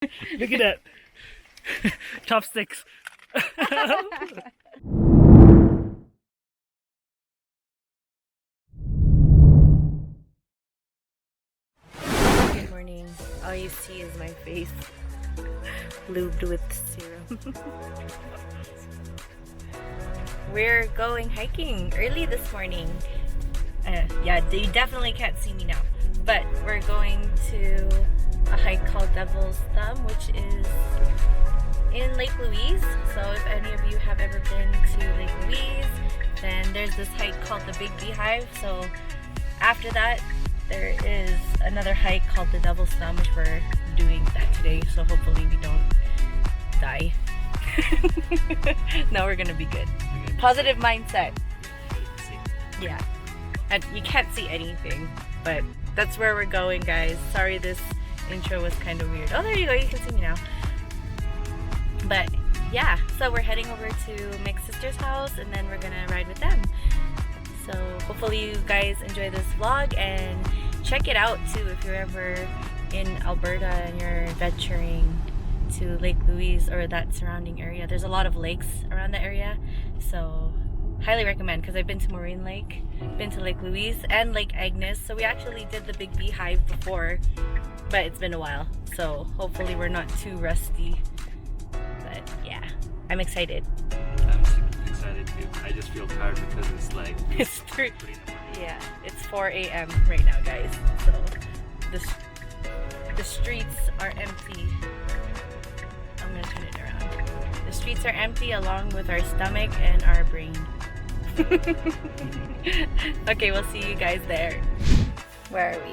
Look at that. Chopsticks. Good morning. All you see is my face lubed with serum. We're going hiking early this morning. Yeah, you definitely can't see me now, but we're going to a hike called Devil's Thumb, which is in Lake Louise. So if any of you have ever been to Lake Louise, then there's this hike called the Big Beehive. So after that, there is another hike called the Devil's Thumb, which we're doing that today. So hopefully we don't die. No, we're gonna be good. Positive mindset. Yeah. And you can't see anything, but that's where we're going, guys. Sorry this intro was kind of weird. Oh, there you go, you can see me now. But yeah, so we're heading over to Mick's sister's house and then we're gonna ride with them. So hopefully you guys enjoy this vlog and check it out too if you're ever in Alberta and you're venturing to Lake Louise or that surrounding area. There's a lot of lakes around the area, so highly recommend, because I've been to Marine Lake, been to Lake Louise and Lake Agnes. So we actually did the Big Beehive before, but it's been a while, so hopefully we're not too rusty. But yeah, I'm excited. I'm super excited too. I just feel tired because it's like It's 3. Yeah, it's 4 a.m. right now, guys. So the streets are empty. I'm gonna turn it around. The streets are empty along with our stomach and our brain. Okay, we'll see you guys there. Where are we?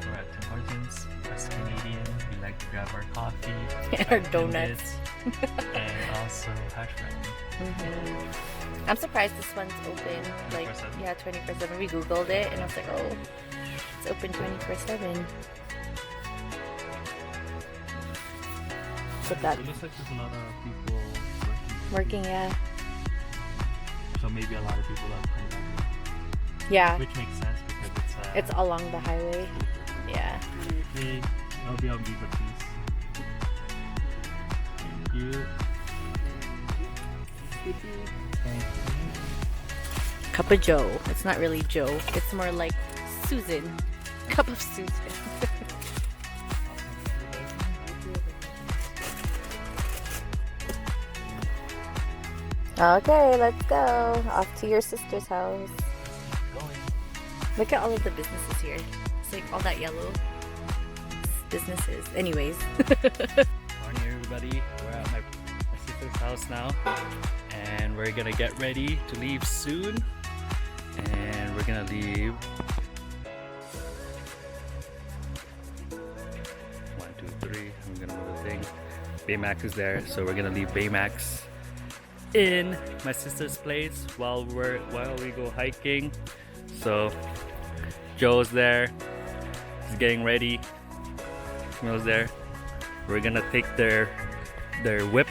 We're at Tim Hortons. As Canadian, we like to grab our coffee, And our donuts. and also hash brown. I'm surprised this one's open. Like, 24/7? yeah, 24/7. We googled it and I was like, oh, it's open 24/7. But that It looks like there's a lot of people working, yeah. So maybe a lot of people are coming back, Yeah, which makes sense because it's along the highway. Yeah. Hey, I'll be on visa, please. Thank you. Thank you. Cup of Joe. It's not really Joe. It's more like Susan. Cup of Susan. Okay, let's go. Off to your sister's house. Going. Look at all of the businesses here. It's like all that yellow. It's businesses. Anyways. Morning, everybody. We're at my sister's house now, and we're gonna get ready to leave soon. And we're gonna leave. 1, 2, 3. I'm gonna move the thing. Baymax is there, so we're gonna leave Baymax in my sister's place while we go hiking. So Joe's there. He's getting ready. Camille's there. We're gonna take their whip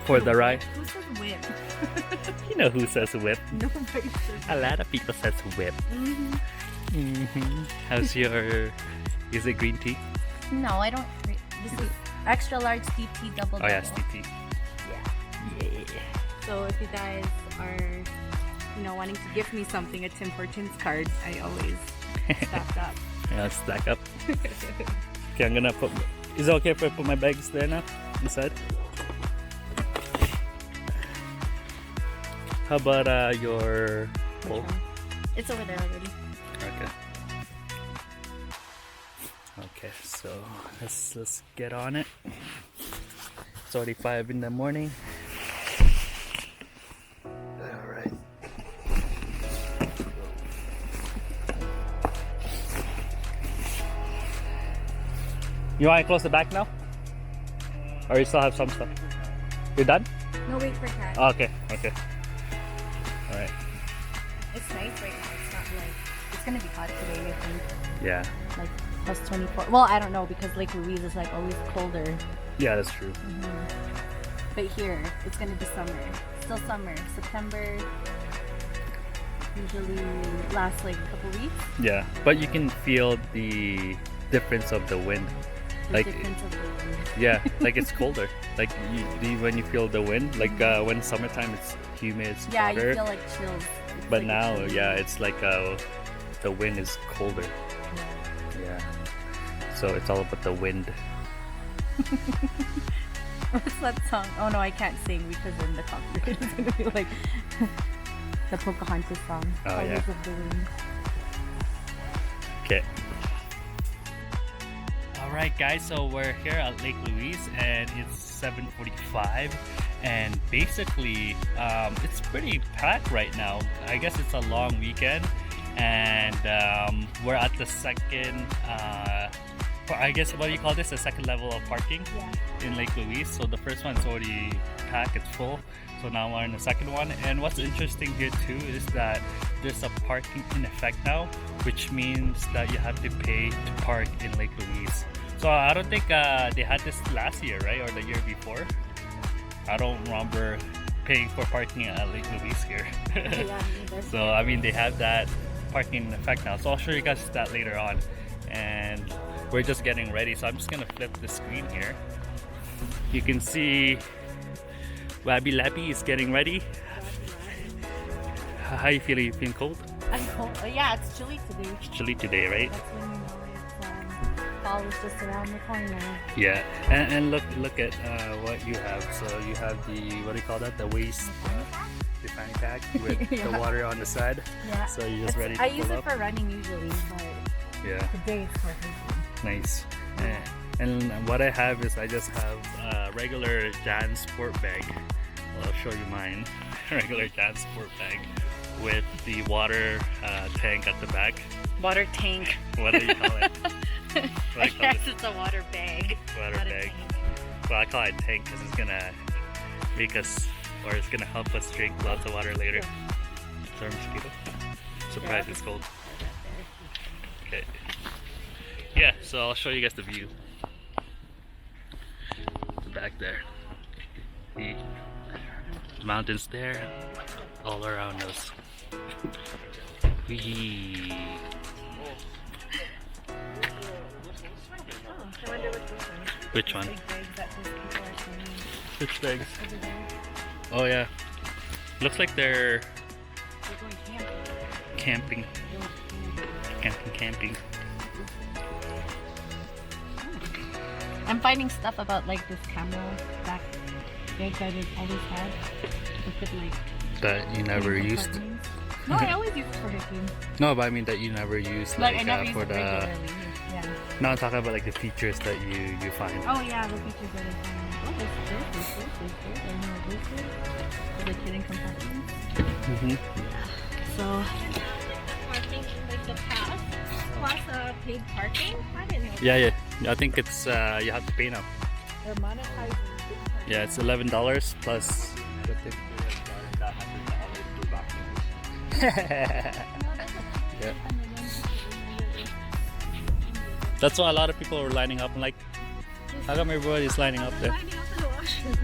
for the ride. Who says whip? You know who says whip? Nobody says A lot of people says whip. How's your? Is it green tea? No, I don't. This is extra large steep tea double. Oh yeah, steep tea. Yeah. Yeah. So if you guys are, wanting to gift me something, a Tim Hortons card, I always stock up. Yeah, stack up. Okay, I'm gonna put. Is it okay if I put my bags there now inside? How about your bowl? It's over there already. Okay. Okay, so let's get on it. It's already 5 in the morning. All right. You want to close the back now? Or you still have some stuff? You're done? No, wait for Kat. Okay, okay. All right. It's nice right now. It's not like it's gonna be hot today. I think Yeah. like plus 24. Well, I don't know because Lake Louise is like always colder. Yeah, that's true. But here it's gonna be summer. Still summer. September usually lasts like a couple weeks. Yeah, but you can feel the difference of the wind. Like, difference of the wind. yeah, like it's colder. Like when you feel the wind, like when summertime it's humid, it's Yeah, hotter. you feel like chills. It's But like now, chilly. yeah, it's like the wind is colder. Yeah. So it's all about the wind. What's that song? Oh no, I can't sing because then the copyright is gonna be like the Pocahontas song. Oh, Colors yeah. of the Wind. Okay. Alright guys, so we're here at Lake Louise and it's 7:45 and basically it's pretty packed right now. I guess it's a long weekend and we're at the second I guess, what do you call this? The second level of parking in Lake Louise. So the first one's already packed, it's full. So now we're in the second one. And what's interesting here too is that there's a parking in effect now, which means that you have to pay to park in Lake Louise. So I don't think they had this last year, right? Or the year before. I don't remember paying for parking at Lake Louise here. So I mean, they have that parking in effect now. So I'll show you guys that later on. And we're just getting ready, so I'm just gonna flip the screen here. You can see Wabby Lappy is getting ready. How you feeling? You feeling cold? I'm cold. Yeah, it's chilly today. It's chilly today, right? That's when you know it's fall is just around the corner. Yeah, and look at what you have. So you have the, what do you call that? The waste, the fanny pack with Yeah. the water on the side. Yeah. So you're just ready to I pull use it up. for running usually, but Yeah. today it's for hiking. Nice. And what I have is I just have a regular Jan sport bag. I'll show you mine. Regular Jan sport bag with the water tank at the back. Water tank. What do you call it? What do you call Yes, it? it's a water bag. Water not a bag. tank. Well, I call it tank because it's gonna make us, or it's gonna help us drink lots of water later. Is there a mosquito? Surprise, it's cold. Okay. Yeah, so I'll show you guys the view. Back there. The mountains there, all around us. Whee. I wonder what's this one. Which one? Big bags that those people are carrying Which bags? over there. Oh yeah. Looks like they're They're going camping. camping. They're going Camping. I'm finding stuff about like this camel back bag that I've always had. With it, like That you never hidden used. compartments. No, I always use it for hiking. No, but I mean that you never used Like like I never use for it the. regularly. Yeah. No, I'm talking about like the features that you find. Oh yeah, the features that I find. Oh, this. I know what this is. Like hidden compartments. Mm-hmm. So parking like the pass plus paid parking. I didn't know. Yeah. I think it's you have to pay now. They're monetizing. Yeah, it's $11 plus. Yeah. That's why a lot of people were lining up. I'm like, how come everybody's lining up there? Lining up for the washroom.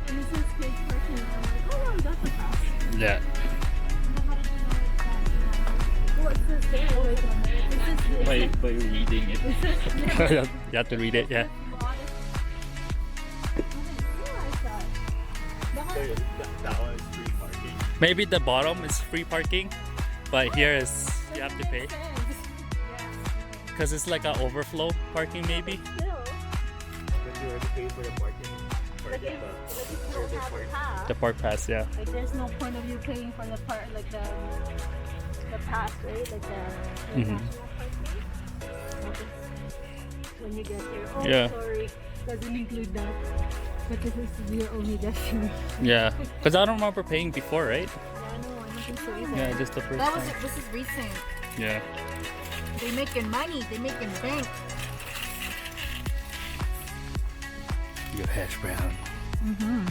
And this is paid parking. I'm like, oh no, that's a pass. Yeah. What's this there? By reading it. You have to read it, yeah. That one is free parking. Maybe the bottom is free parking, but here is you have to pay. Because it's like an overflow parking maybe. When you already paid for the parking, or The park pass, yeah. Like there's no point of you paying for the part like the pass, right? Like the Mhm. national parking. When you get there, oh Yeah. sorry, doesn't include that. But this is your only destination. Yeah. Because I don't remember paying before, right? Yeah, no, I don't think so either. Yeah, just the first That was time. this is recent. Yeah. They making money. They making bank. Your hash brown. Mm-hmm.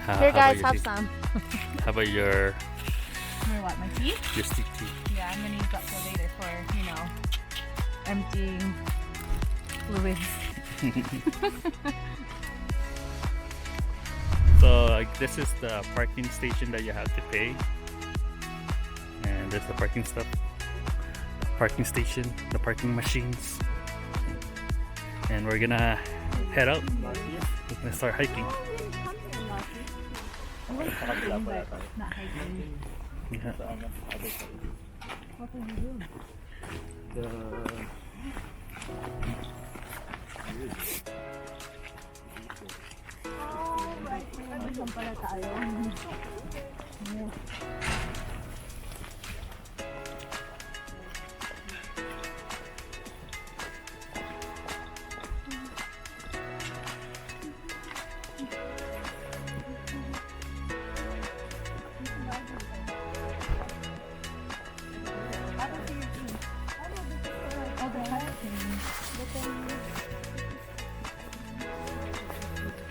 How, Here, how guys, about have your some. How about your What, my tea? stick tea? Yeah, I'm gonna use that for later for, you know, emptying fluids. So like this is the parking station that you have to pay, and there's the parking stuff. parking station, the parking machines. And we're gonna head out. We're gonna start hiking.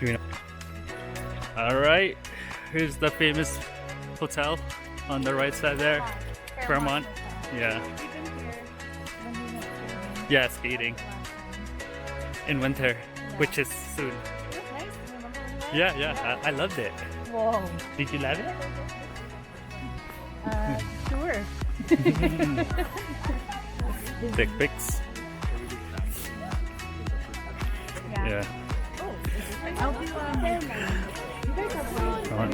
Yeah. Alright, here's the famous hotel on the right side there. Fairmont. Yeah. Yeah, skating. In winter, which is soon. Yeah, yeah, I loved it. Whoa. Did you love it? Sure. Take pics. Yeah. I'll do you guys have one.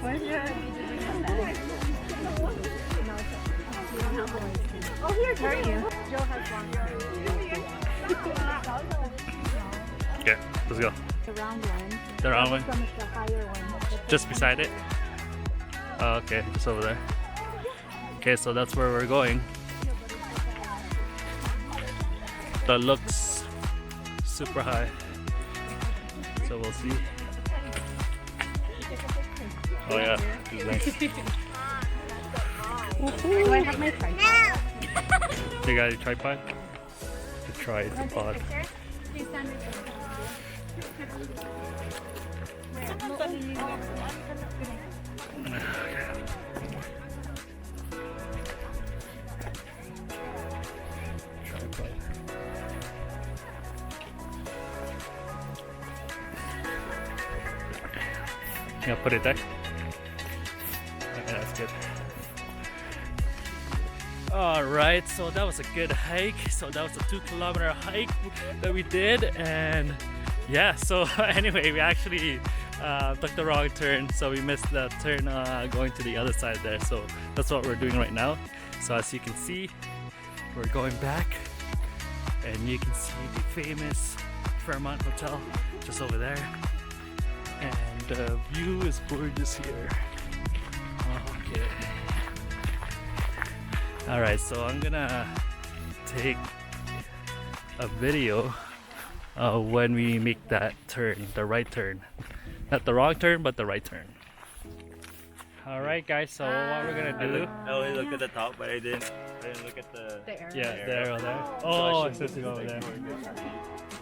Where's your Oh, here, where are you? Joe has one. Okay, let's go. The round one. The round one? From the higher one. Just beside it? Oh, okay, just over there. Okay, so that's where we're going. That looks super high. So we'll see. Oh yeah, it's nice. Do I have my tripod? You got a tripod? To try the pod. Tripod. Yeah, put it there. Okay, that's good. Alright, so that was a good hike. So that was a 2-kilometer hike that we did, and yeah, so anyway, we actually took the wrong turn, so we missed the turn going to the other side there. So that's what we're doing right now. So as you can see, we're going back, and you can see the famous Fairmont Hotel just over there, and the view is gorgeous here. Okay. Alright, so I'm gonna take a video when we make that turn, the right turn. Not the wrong turn, but the right turn. Alright guys, so what we're gonna do... I only looked at the top, but I didn't look at the arrow. Yeah, the arrow there. Oh, it's supposed to go over there.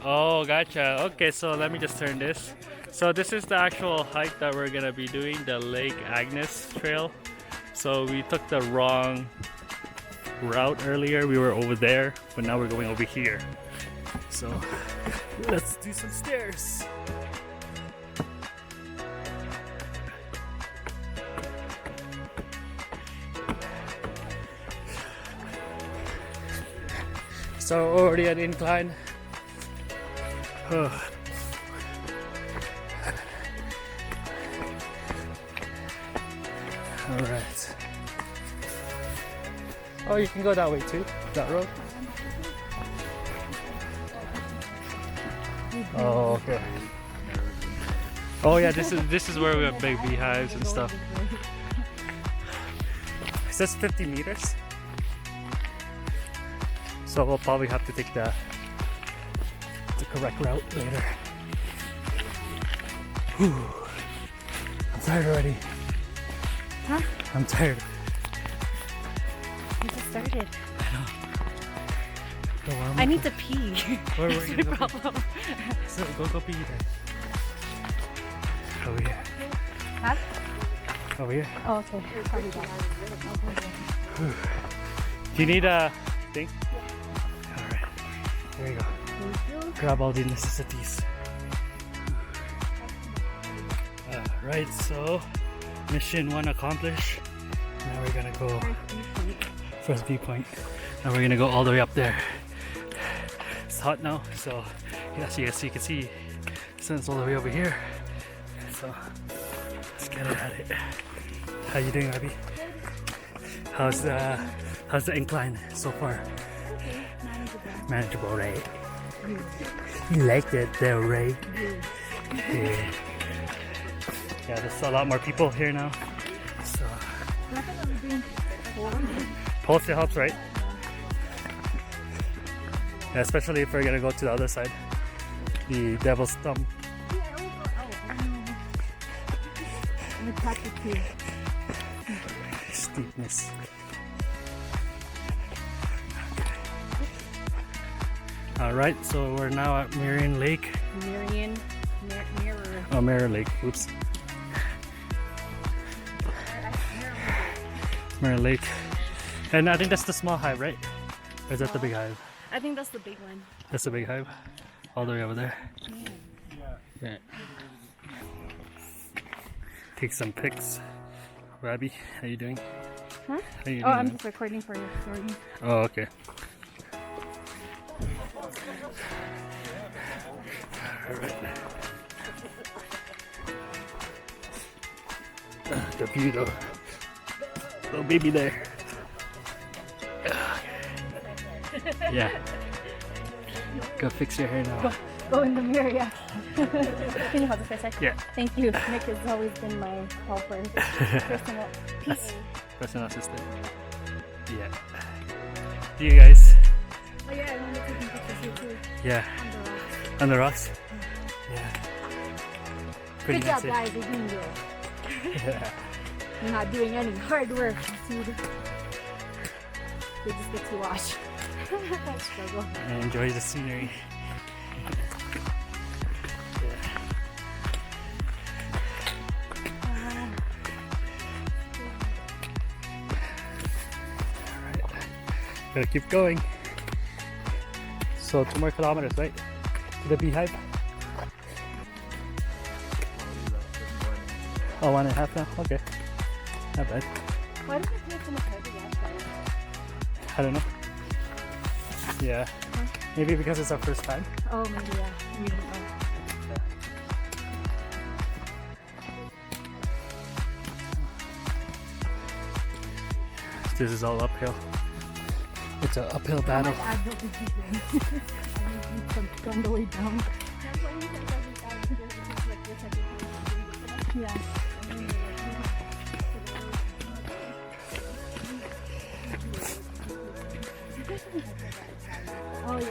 Oh, gotcha. Okay, so let me just turn this. So this is the actual hike that we're gonna be doing, the Lake Agnes Trail. So we took the wrong route earlier. We were over there, but now we're going over here. So let's do some stairs. So already an incline. Alright. Oh, you can go that way too, that road. Oh, okay. Oh yeah, this is where we have big beehives and stuff. It says 50 meters. So we'll probably have to take the correct route later. Whew. I'm tired already. Huh? I'm tired. We just started. Go warm I up. need to pee. Where were That's you my gonna go? problem. So go pee then. Over here. Huh? Over here. Oh, okay. Probably that. Do you need a thing? Alright. There you go. Grab all the necessities. Alright, so mission 1 accomplished. Now we're gonna go first viewpoint. Now we're gonna go all the way up there. It's hot now, so as you can see, the sun's all the way over here. So let's get at it. How you doing, Abby? How's the incline so far? Manageable, right? You like that though, right? Yeah. Yeah, there's a lot more people here now. So pulse it helps, right? Yeah, especially if we're gonna go to the other side, the Devil's Thumb. Steepness. All right, so we're now at Mirror Lake. Oh, Mirror Lake. Oops. Mirror Lake. And I think that's the small hive, right? Or is that the big hive? I think that's the big one. That's the big hive? All the way over there? Yeah. Take some pics. Rabbi, how you doing? Huh? How you Oh, doing? I'm just recording for your story. Oh, okay. Alright. The view though. Little baby there. Yeah. Go fix your hair now. Go in the mirror, yeah. Can you hold it for a sec? Yeah. Thank you. Nick has always been my helper. Personal assistant. Yeah. See you guys. Oh yeah, I want to take pictures here too. Yeah. On the rocks. Yeah. Pretty Good nice. job, guys. You're doing good. Yeah. You're not doing any hard work. See, they just get to watch. Struggle. And enjoy the scenery. Gotta keep going. So 2 more kilometers, right? To the beehive. Oh, 1.5 now? Okay. Not bad. Why does it feel so much heavy outside? I don't know. Yeah. Maybe because it's our first time. Oh, maybe, yeah. We don't know. This is all uphill. It's an uphill battle. I don't think he's going. I need some on the way down. Yeah. Oh, yeah.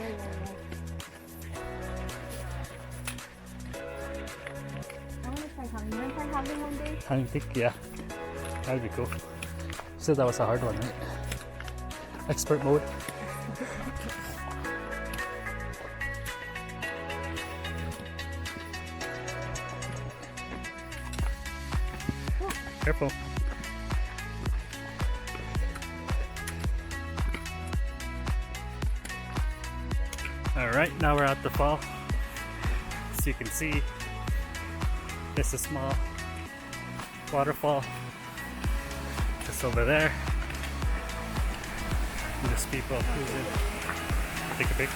I want to try having. You want to try having one day? I think, yeah. That'd be cool. So that was a hard one, right? Expert mode. Careful. Alright, now we're at the fall. As you can see, there's a small waterfall just over there. And there's people cruising. Take a pic.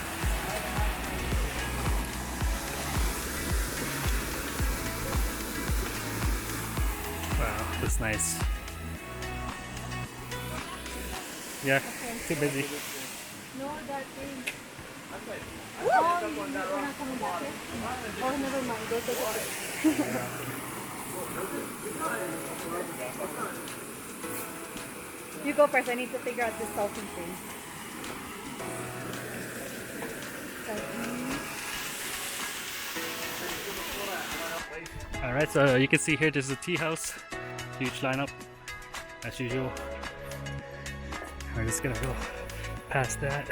Wow, that's nice. Yeah, too busy. No, that thing. Oh, we're not coming back here? Oh, never mind. Go take it. You go first. I need to figure out this selfie thing. Alright, so you can see here there's a tea house. Huge lineup, as usual. We're just gonna go past that.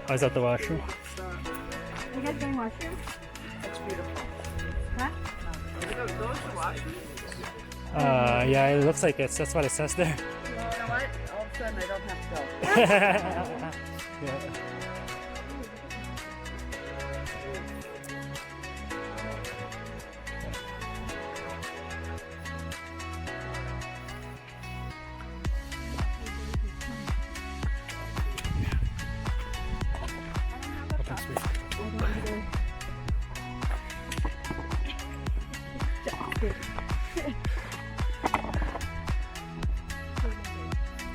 Oh, is that the washroom? You guys going washroom? That's beautiful. Huh? Those are washing. Yeah, it looks like it. That's what it says there. You know what? All of a sudden I don't have to go. Yeah.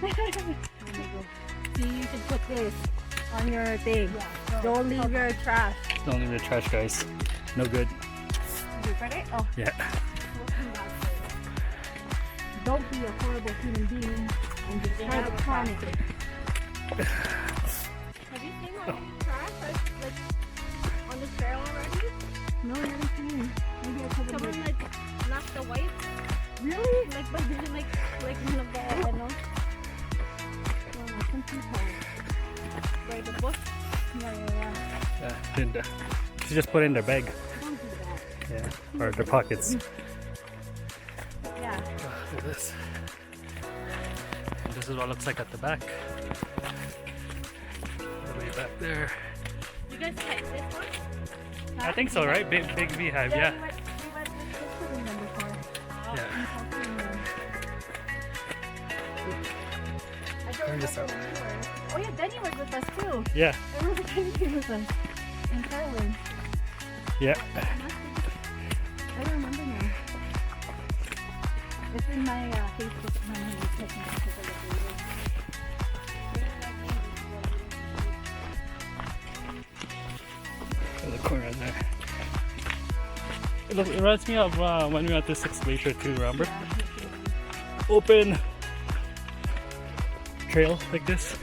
See, you should put this on your thing. Don't leave your trash. Don't leave the trash, guys. No good. You ready? Oh, Yeah. we'll come back later. Don't be a horrible human being and just try to panic. Have you seen my trash like on the trail already? No, I haven't seen. Maybe I covered someone like left the white. Really? Like, but didn't like one of the ano? Some people. Right, the book? Yeah. And, you just put it in their bag. Don't do that. Yeah. Or their pockets. Yeah. Look at this. And this is what it looks like at the back. All the way back there. You guys hike this one? I think so, right? Big Beehive, yeah. We went with them before. Yeah. I don't Just remember when we were. Oh yeah, Denny was with us too. Yeah. I remember Denny came with us. And Carlin. Yeah. I don't remember now. It's in my Facebook memory. Take a look In the corner there. It reminds me of when we went to Sixth Glacier too, remember? Open trail like this.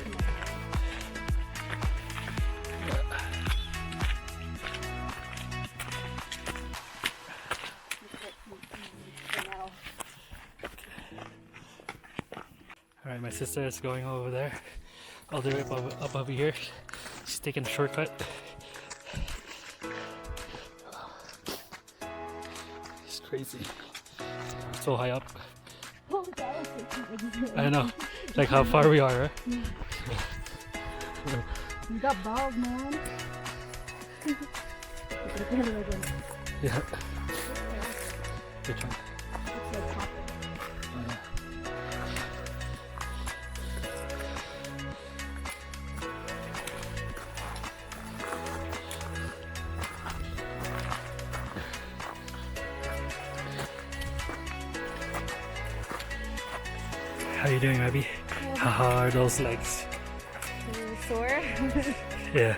Alright, my sister is going over there, all the way up over here. She's taking a shortcut. It's crazy. So high up. Oh, that was so I know. Like how far we are, right? You got balls, man. Yeah. Which one? How you doing, Abby? How are those legs? Sore? Yeah.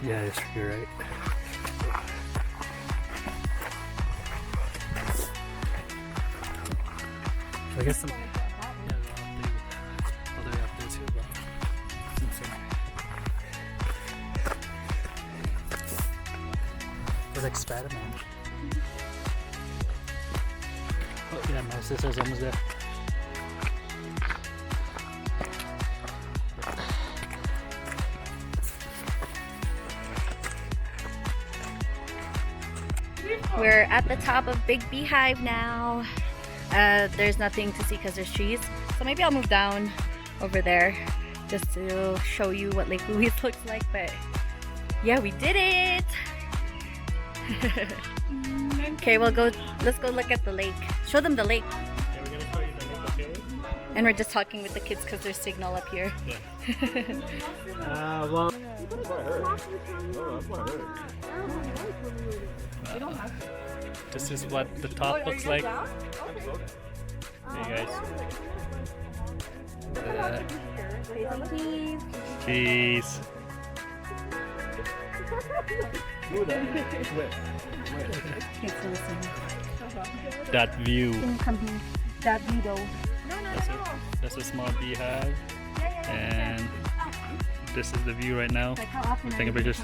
Yeah, you're right. I guess some. Yeah, all the way up there too. It's insane. It's like Spider-Man. Oh yeah, my sister's almost there. We're at the top of Big Beehive now. There's nothing to see because there's trees. So maybe I'll move down over there just to show you what Lake Louise looks like. But yeah, we did it! Okay, let's go look at the lake. Show them the lake. Yeah, we're gonna show you the lake, okay? And we're just talking with the kids because there's signal up here. Yeah. Well. This is what the top looks like. Hey guys. Cheese. That view. That view though. That's a small beehive. And this is the view right now. Like how often Taking pictures.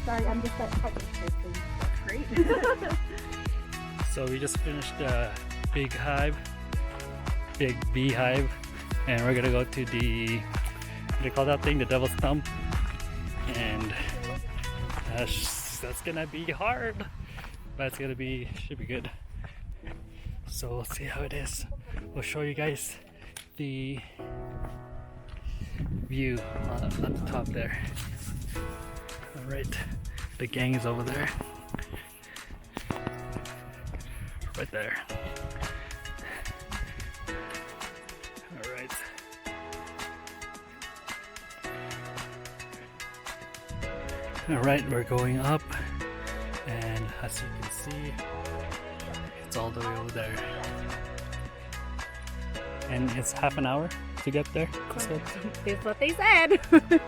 Sorry, I'm just that great. So we just finished the Big Beehive, and we're gonna go to the, what do you call that thing? The Devil's Thumb. And that's gonna be hard, but should be good. So we'll see how it is. We'll show you guys the view at the top there. All right, the gang is over there, right there. All right. Alright, we're going up, and as you can see, it's all the way over there. And it's half an hour to get there. That's what they said. Alright.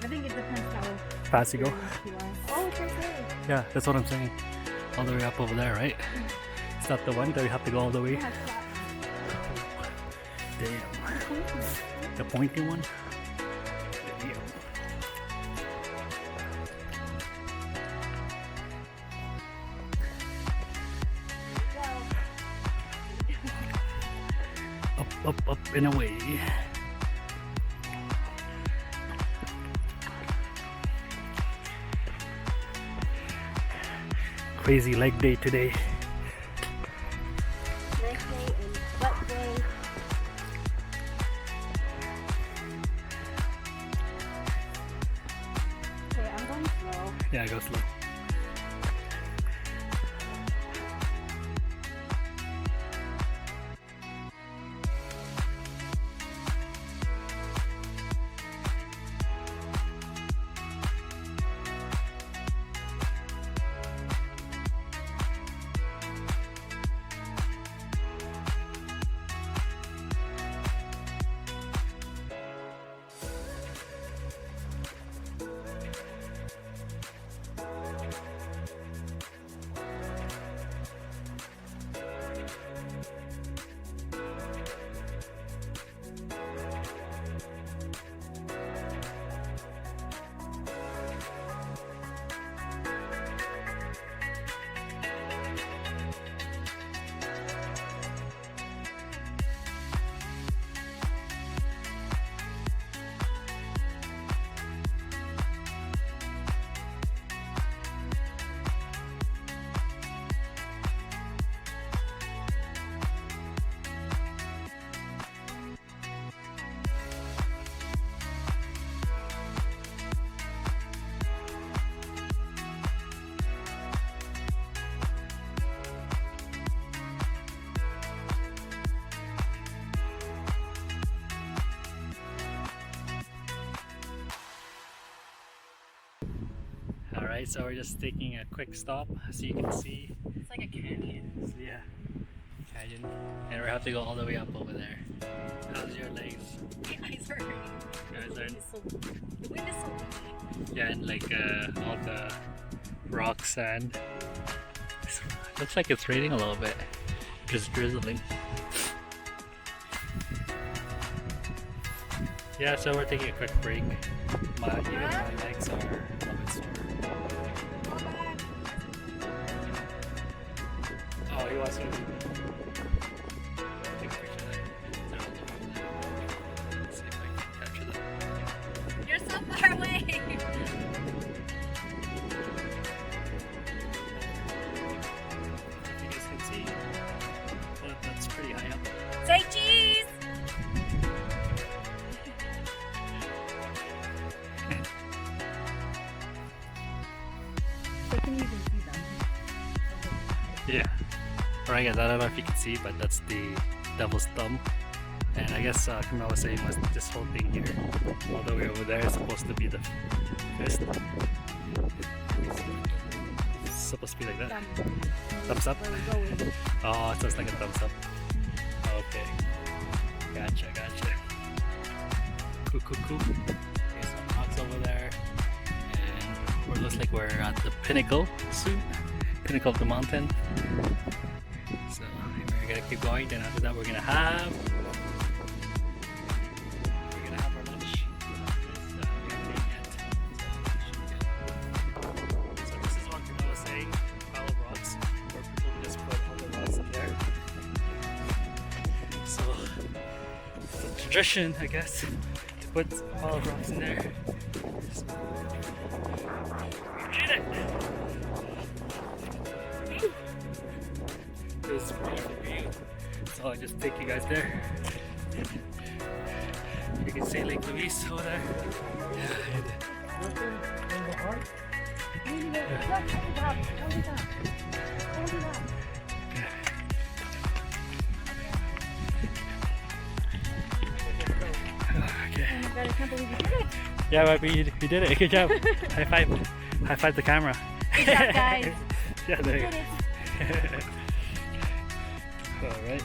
I think it depends how Fast you go? experienced you are. Oh, it's right there. Yeah, that's what I'm saying. All the way up over there, right? It's not the one that we have to go all the way. It has flat. Damn. The pointy one? Damn. Up, and away. Crazy leg day today. Leg day and butt day. Okay, I'm going slow. Yeah, go slow. Alright, so we're just taking a quick stop so you can see. It's like a canyon. So yeah, canyon. And we have to go all the way up over there. How's your legs? My eyes are hurting. Your eyes hurting? The wind is so windy. Yeah, and like all the rock sand. Looks like it's raining a little bit. Just drizzling. Yeah, so we're taking a quick break. Even my legs are a little bit sore. Oh, he wants to take a picture of that. Let's see if I can capture that. You're so far away. If you guys can see, but that's pretty high up. Say cheese. They can even see them. Yeah. Alright guys, I don't know if you can see, but that's the devil's thumb. And I guess Kamel was saying was this whole thing here, all the way over there is supposed to be the fist. It's supposed to be like that. Thumbs up? Where we're going. Oh, so it's like a thumbs up. Okay. Gotcha. Cool. Okay, some rocks over there. And it looks like we're at the pinnacle soon. Pinnacle of the mountain. So we're gonna keep going, then after that we're gonna have our lunch. We haven't eaten yet. So this is what Kamel was saying, pile of rocks, where people just put all the rocks in there. So it's a tradition, I guess, to put a pile of rocks in there. So, we did it! This is a beautiful view. So I'll just take you guys there. You can see Lake Louise over there. Okay. Oh my god, I can't believe you did it. Yeah, but you did it. Good job. High five. High five the camera. Good job, guys. Yeah, there you Did it. go. All right.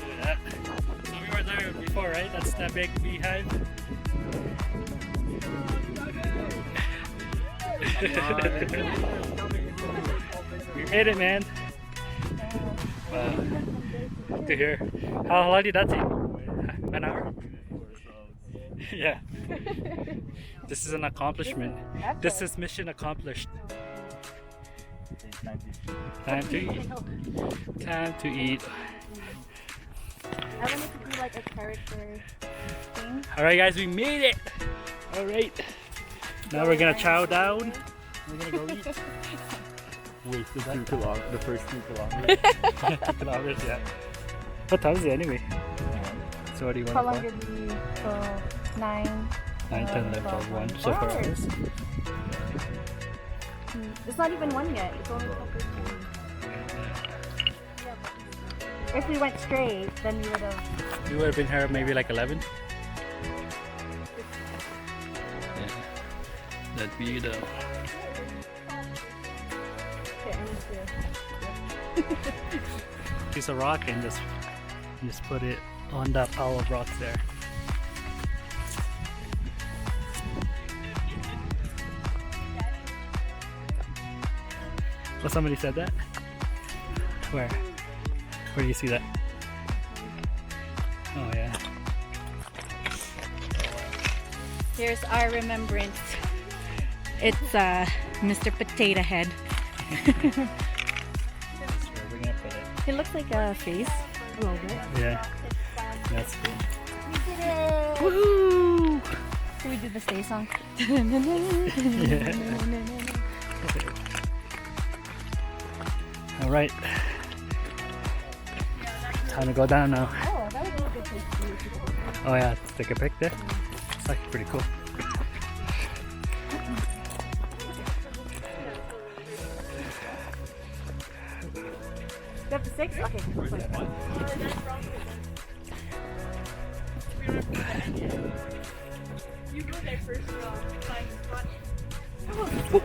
Yeah. So we were there before, right? That's the Big Beehive. We made it, man. Wow. Good to hear. How long did that take? An hour? Yeah. This is an accomplishment. This is mission accomplished. Time to eat. Time to eat. I want it to be like a character thing. Alright guys, we made it! Alright. Now we're gonna chow down. We're gonna go eat. Wait, is that 2 kilometers, the first 2 kilometers. 2 kilometers, yeah. What time is it anyway? So what do you want How to long call? did we go? 9. 9, 10, 11, 12, 1. So 4 hours. It's not even 1 yet. It's only 12:13. If we went straight, then we would have. You would have been here maybe like 11. Yeah. That'd be the. Okay, I need to. Piece of rock and just put it on that pile of rocks there. Well, somebody said that? Where? Where do you see that? Oh yeah. Here's our remembrance. It's Mr. Potato Head. That's where we're gonna put it. It looks like a face. A little bit. Yeah. That's cool. We did it! Woohoo! Should we do the stay song? Yeah. Alright. Time to go down now. Oh, that would be a good place to do it. Oh yeah, let's take a pic there. It's actually pretty cool. You have the 6? Okay. You go there first, find the spot. Whoop.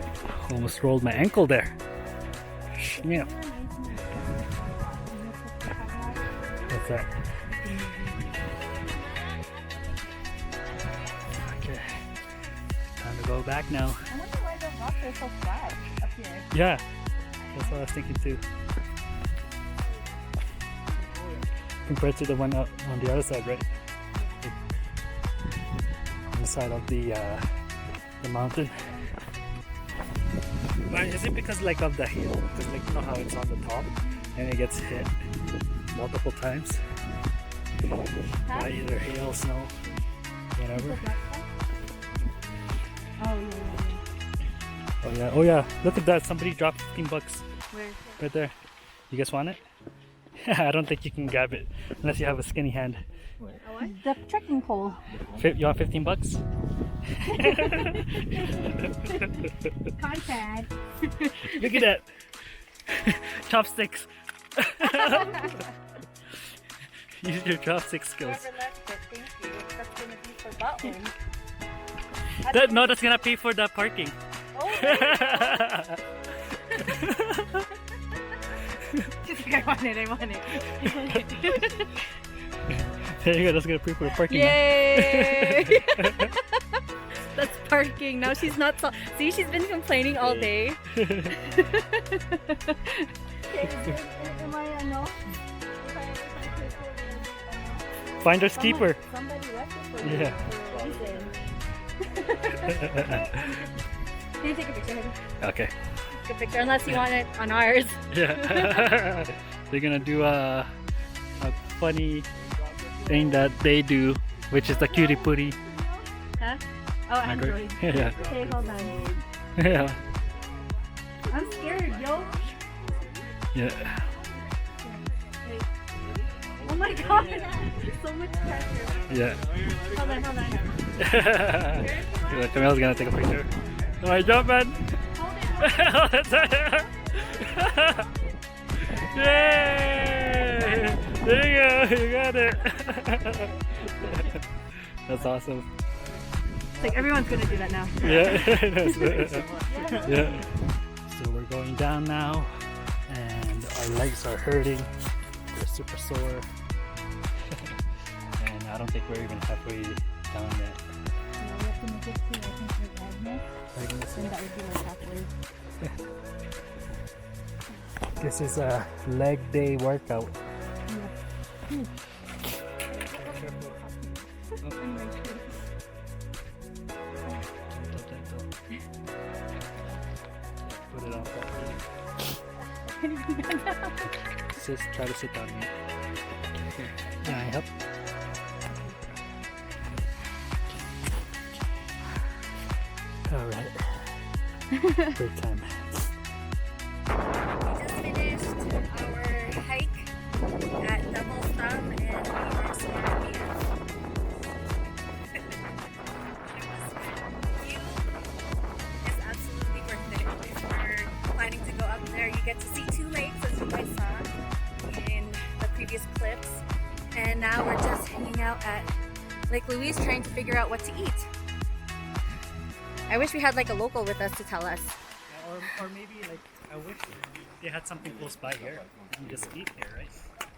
Almost rolled my ankle there. Yeah. What's that? Okay. Time to go back now. I wonder why the rocks are so flat up here. Yeah. That's what I was thinking too. Compared to the one up on the other side, right? On the side of the mountain. But is it because like of the hill? Because like you know how it's on the top and it gets hit multiple times by either hail, snow, whatever. Oh, yeah. Oh yeah, oh yeah. Look at that. Somebody dropped $15 Where? right there. You guys want it? I don't think you can grab it unless you have a skinny hand. The trekking pole. You want $15? Contact. Look at that. Chopsticks. Use your chopstick skills. Whoever left it, thank you. That's gonna be for Butland. No, that's gonna pay for the parking. Oh, I want it. There you go, that's gonna pay for the parking. Yay! That's parking. Now she's not see, she's been complaining all day. Okay, am I a no? Finders keeper. Somebody left it for Yeah. for a reason. Can you take a picture? Okay. Take a picture unless you want it on ours. Yeah. They're gonna do a funny thing that they do, which is the cutie pootie. Huh? Oh, Android. Yeah. Okay, hold on. Yeah. I'm scared, yo. Yeah. Oh my god. So much pressure. Yeah. Hold on. Camille's gonna take a picture. Alright, jump, man. Yay! There you go. You got it. That's awesome. It's like everyone's gonna do that now. Yeah. Yeah. So we're going down now, and our legs are hurting. They're super sore, and I don't think we're even halfway down yet. We have to make it to, I think, Agnes, and that would be like halfway. This is a leg day workout. Put it on properly. Sis, try to sit down. Yeah, I help. All right. Break time. We just finished our hike at Double Thumb and we are so happy. The view is absolutely worth it. If you're planning to go up there, you get to see 2 lakes as you guys saw in the previous clips. And now we're just hanging out at Lake Louise trying to figure out what to eat. I wish we had like a local with us to tell us. Or maybe like I wish they had something close by here. You can just eat here, right?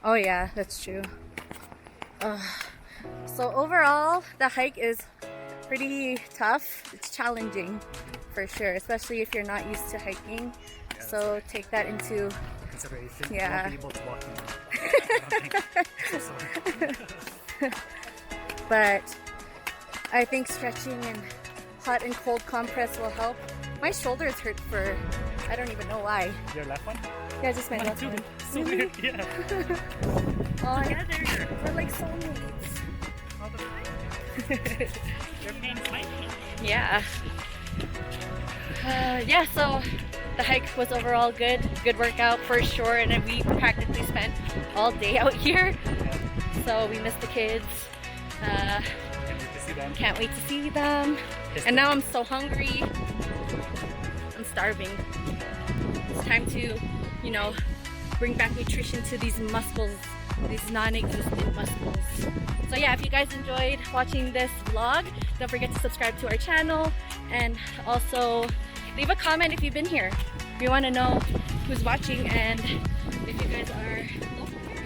Oh yeah, that's true. So overall, the hike is pretty tough. It's challenging for sure, especially if you're not used to hiking. Yeah, so take that into consideration. Yeah. You won't be able to walk in. So sorry. But I think stretching and hot and cold compress will help. My shoulders hurt for I don't even know why. Your left one? Yeah, just my Mine left too. one. So weird. Yeah. Oh, Together. we're like soulmates. All the time. Your pain is my pain. Yeah. Yeah, so the hike was overall good. Good workout for sure, and we practically spent all day out here. So we missed the kids. Can't wait to see them. Can't wait to see them. And now I'm so hungry. I'm starving. It's time to, you know, bring back nutrition to these muscles, these non-existent muscles. So yeah, if you guys enjoyed watching this vlog, don't forget to subscribe to our channel and also leave a comment if you've been here. We want to know who's watching, and if you guys are local here,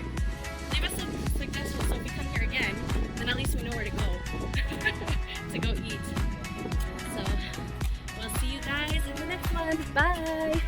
leave us some suggestions so if we come here again, then at least we know where to go to go eat. So we'll see you guys in the next one. Bye!